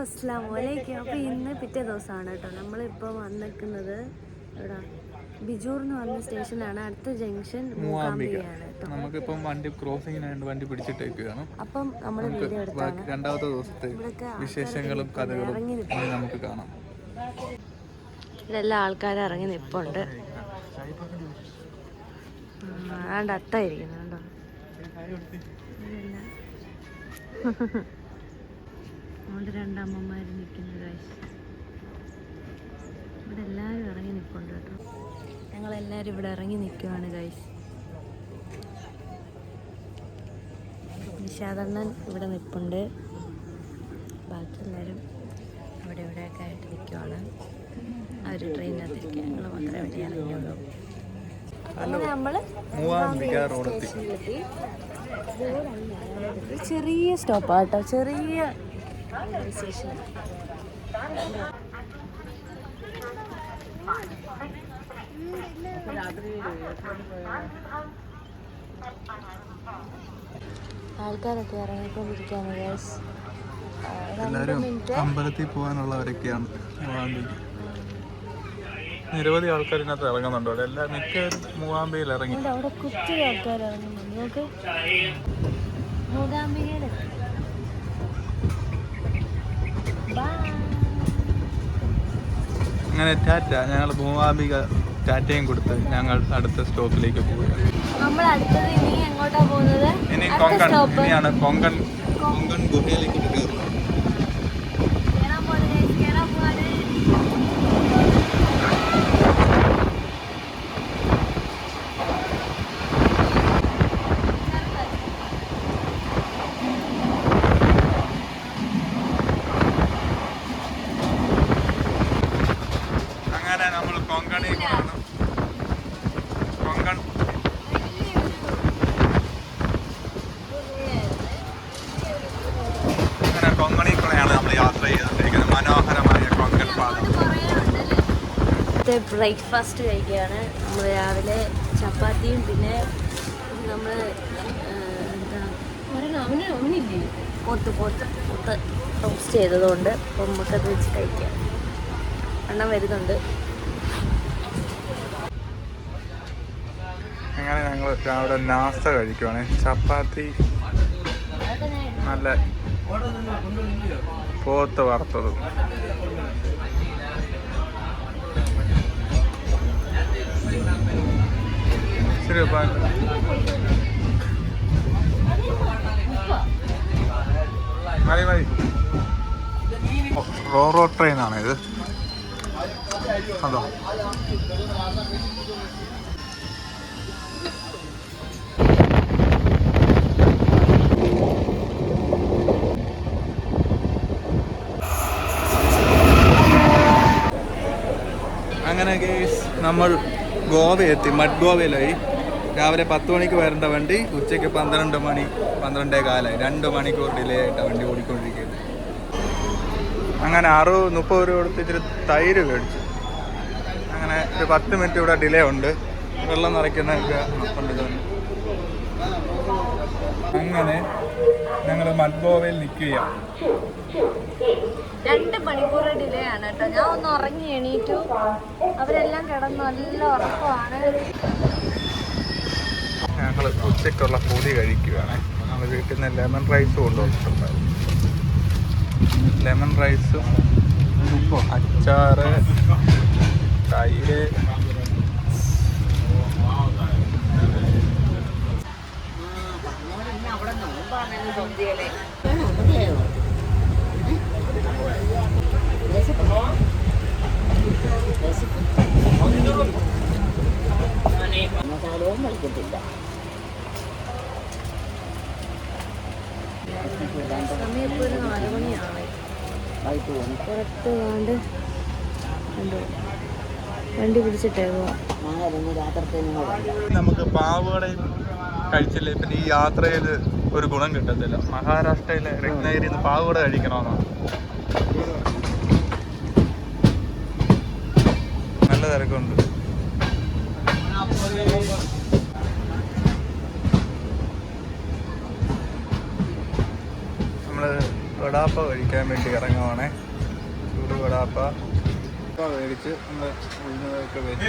അസ്സലാമലൈക്കും. അപ്പോൾ ഇന്ന് പിറ്റേ ദിവസമാണ് കേട്ടോ. നമ്മളിപ്പോൾ വന്നിരിക്കുന്നത് എവിടെ, ബിജൂർ എന്ന് പറഞ്ഞ സ്റ്റേഷനാണ്. അടുത്ത ജംഗ്ഷൻ മൂകാംബികയാണ് കേട്ടോ. നമുക്കിപ്പം വണ്ടി ക്രോസിങ്ങിനായിട്ട് വണ്ടി പിടിച്ചിട്ടേക്കുകയാണ്. അപ്പം നമ്മൾ വീഡിയോ എടുത്താണ്. രണ്ടാമത്തെ ദിവസത്തെ വിശേഷങ്ങളും കഥകളും നമുക്ക് കാണാം. ഇതെല്ലാം ആൾക്കാർ ഇറങ്ങി നിൽപ്പുണ്ട്. ആണ്ട് അത്തായിരിക്കുന്നുണ്ടോ? അതുകൊണ്ട് രണ്ടമ്മമാർ നിൽക്കുന്നത് ഗൈസ്. ഇവിടെ എല്ലാവരും ഇറങ്ങി നിൽപ്പുണ്ട് കേട്ടോ. ഞങ്ങളെല്ലാവരും ഇവിടെ ഇറങ്ങി നിൽക്കുവാണ് ഗൈസ്. നിഷാദണ്ണൻ ഇവിടെ നിൽപ്പുണ്ട്. ബാക്കി എല്ലാവരും ഇവിടെ ഇവിടെയൊക്കെ ആയിട്ട് നിൽക്കുവാണ്. ആ ഒരു ട്രെയിനിനകത്തിരിക്കുക. ഞങ്ങൾ മാത്രമേ ഇവിടെ ഇറങ്ങിയുള്ളൂ. അങ്ങനെ നമ്മൾ സ്റ്റേഷനിലെത്തി. ചെറിയ സ്റ്റോപ്പാണ് കേട്ടോ, ചെറിയ സ്റ്റേഷൻ. ആൾക്കാരൊക്കെ ഇറങ്ങിക്കൊണ്ടിരിക്കുകയാണ് ഗൈസ്. എല്ലാവരും അമ്പലത്തിൽ പോകാനുള്ളവരൊക്കെയാണ്. നിരവധി ആൾക്കാർ ഇതിനകത്ത് ഇറങ്ങുന്നുണ്ടോ? എല്ലാം മിക്കവരും മൂകാംബികയിൽ ഇറങ്ങി. അവിടെ കുത്തിരി ആൾക്കാർ ഇറങ്ങുന്നുണ്ട്. നോക്ക്, മൂകാംബികയുടെ അങ്ങനെ ടാറ്റ. ഞങ്ങൾ മൂകാംബിക ടാറ്റയും കൊടുത്ത് ഞങ്ങൾ അടുത്ത സ്റ്റോപ്പിലേക്ക് പോവുകയാണ്. നമ്മൾ അടുത്തത് ഇനി എങ്ങോട്ടാ പോകുന്നത്? ഇനി കൊങ്കൺ. ഇനിയാണ് കൊങ്കൺ ഗുഹയിലേക്ക് കയറുന്നത്. അങ്ങനെ നമ്മൾ കൊങ്കണിലേക്കാണ്. കൊങ്കൺ അങ്ങനെ കൊങ്കണിക്കുള്ളയാണ് നമ്മൾ യാത്ര ചെയ്തുകൊണ്ടിരിക്കുന്നത്. മനോഹരമായ കൊങ്കൺ പാത. ബ്രേക്ക്ഫാസ്റ്റ് കഴിക്കുകയാണ് നമ്മൾ. രാവിലെ ചപ്പാത്തിയും പിന്നെ നമ്മൾ അവനില്ലേ പോത്ത് റോസ്റ്റ് ചെയ്തതുകൊണ്ട് അപ്പം നമുക്കത് വെച്ച് കഴിക്കാം. എണ്ണം വരുന്നുണ്ട്. അങ്ങനെ ഞങ്ങൾ രാവിലെ നാസ്ത കഴിക്കുവാണ്. ചപ്പാത്തി, നല്ല പോത്ത് വറുത്തതും. ശരി, മതി. റോറോ ട്രെയിനാണ് ഇത്. അതോ അങ്ങനെ ഗേസ് നമ്മൾ ഗോവ എത്തി. മഡ് ഗോവയിലായി. രാവിലെ 10 മണിക്ക് വരേണ്ട വണ്ടി ഉച്ചയ്ക്ക് 12:15 2 മണിക്കൂർ ഡിലേ ആയിട്ടാണ് വണ്ടി ഓടിക്കൊണ്ടിരിക്കുന്നത്. അങ്ങനെ 30 രൂപ കൊടുത്ത് ഇച്ചിരി തൈര് മേടിച്ചു. അങ്ങനെ ഒരു 10 മിനിറ്റ് ഇവിടെ ഡിലേ ഉണ്ട്. വെള്ളം നിറയ്ക്കുന്നതൊക്കെ ഉണ്ട്. അങ്ങനെ ഞങ്ങൾ മഡ് ഗോവയിൽ നിൽക്കുകയാണ്. 2 മണിക്കൂർ ഡിലേ ആണ് കേട്ടോ. ഞാൻ ഒന്ന് ഉറങ്ങി എണീറ്റു. അവരെല്ലാം കിടന്നു, നല്ല ഉറക്കമാണ്. ഞങ്ങൾ ഉച്ചയ്ക്കുള്ള പൊതി കഴിക്കുകയാണ്. ഞങ്ങൾ വീട്ടിൽ നിന്ന് ലെമൺ റൈസ് കൊണ്ടുവന്നിട്ടുണ്ടായിരുന്നു. ലെമൺ റൈസും അച്ചാറ്, തൈര്, സമയം ഇപ്പോൾ ഒരു 4 മണിയാണ്. പുറത്ത് കാണ്ട് വണ്ടി പിടിച്ചിട്ടേക്കുക. നമുക്ക് പാവടയും കഴിച്ചില്ലേ പിന്നെ ഈ യാത്രയിൽ ഒരു ഗുണം കിട്ടത്തില്ല. മഹാരാഷ്ട്രയിലെ രത്നഗിരിയിൽ നിന്ന് പാവട കഴിക്കണമെന്നാണ്. നല്ല തിരക്കുണ്ട്. നമ്മൾ വടാപ്പ കഴിക്കാൻ വേണ്ടി ഇറങ്ങുവാണേ. ചൂട് വടാപ്പ മേടിച്ച് നമ്മൾ ഉഴുന്നതൊക്കെ വെച്ച്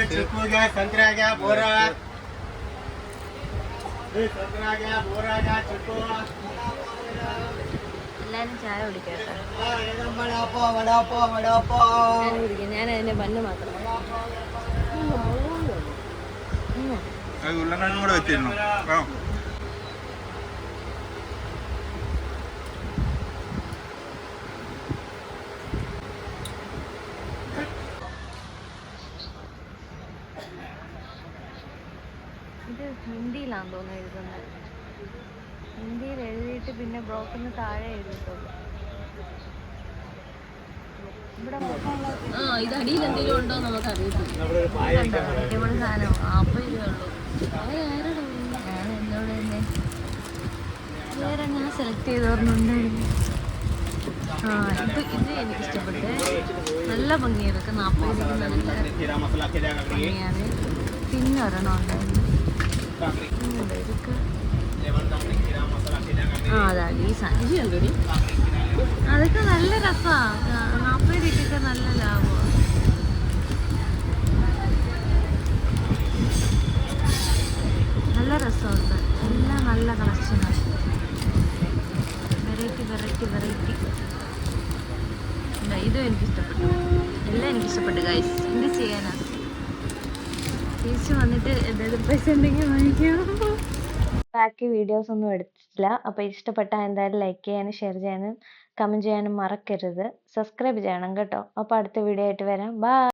എല്ലാരും ചായ കുടിക്കട്ടെ. ഞാൻ അതിന്റെ ബണ്ണ് മാത്രം. ഉരുളക്കിഴങ്ങും കൂടെ വെച്ചിരുന്നു. ഇത് ഹിന്ദിയിലാന്ന് തോന്നുന്നു എഴുതുന്നത്. ഹിന്ദിയിൽ എഴുതിയിട്ട് പിന്നെ ബ്ലോക്കിന് താഴെ എഴുതിയിട്ടുള്ളൂ. ഇവിടെ ഇത് അടിയിൽ എന്തെങ്കിലും ഉണ്ടോ നമുക്ക് അറിയത്തില്ല. അടിപൊളി സാധനം 40 രൂപയുള്ളൂ. ഞാൻ എന്നോട് തന്നെ വേറെ ഞാൻ സെലക്ട് ചെയ്ത് പറഞ്ഞിട്ടുണ്ടായിരുന്നു. ഇത് എനിക്ക് ഇഷ്ടപ്പെട്ടു. നല്ല ഭംഗിയാണ്. ഇതൊക്കെ 40 രൂപ നല്ല ഭംഗിയാണ്. പിന്നെ ഒരെണ്ണം ഉണ്ടായിരുന്നു. ഇതൊക്കെ അതാണ് ഈ സാധനം. അതൊക്കെ നല്ല രസമാണ്. 40 രൂപയ്ക്കൊക്കെ നല്ല ലാഭമാണ്. നല്ല രസമുണ്ട്. എല്ലാം നല്ല കളക്ഷനാണ്. വെറൈറ്റി ഇതും എനിക്കിഷ്ടപ്പെട്ടു. എല്ലാം എനിക്കിഷ്ടപ്പെട്ടു ഗൈസ്. എന്ത് ചെയ്യാനാണ്? തിരിച്ച് വന്നിട്ട് എന്തെങ്കിലും പൈസ ഉണ്ടെങ്കിൽ വാങ്ങിക്കാം. ബാക്കി വീഡിയോസ് ഒന്നും എടുത്തിട്ടില്ല. അപ്പോൾ ഇഷ്ടപ്പെട്ടാൽ എന്തായാലും ലൈക്ക് ചെയ്യാനും ഷെയർ ചെയ്യാനും കമൻറ്റ് ചെയ്യാനും മറക്കരുത്. സബ്സ്ക്രൈബ് ചെയ്യണം കേട്ടോ. അപ്പോൾ അടുത്ത വീഡിയോ ആയിട്ട് വരാം. ബൈ.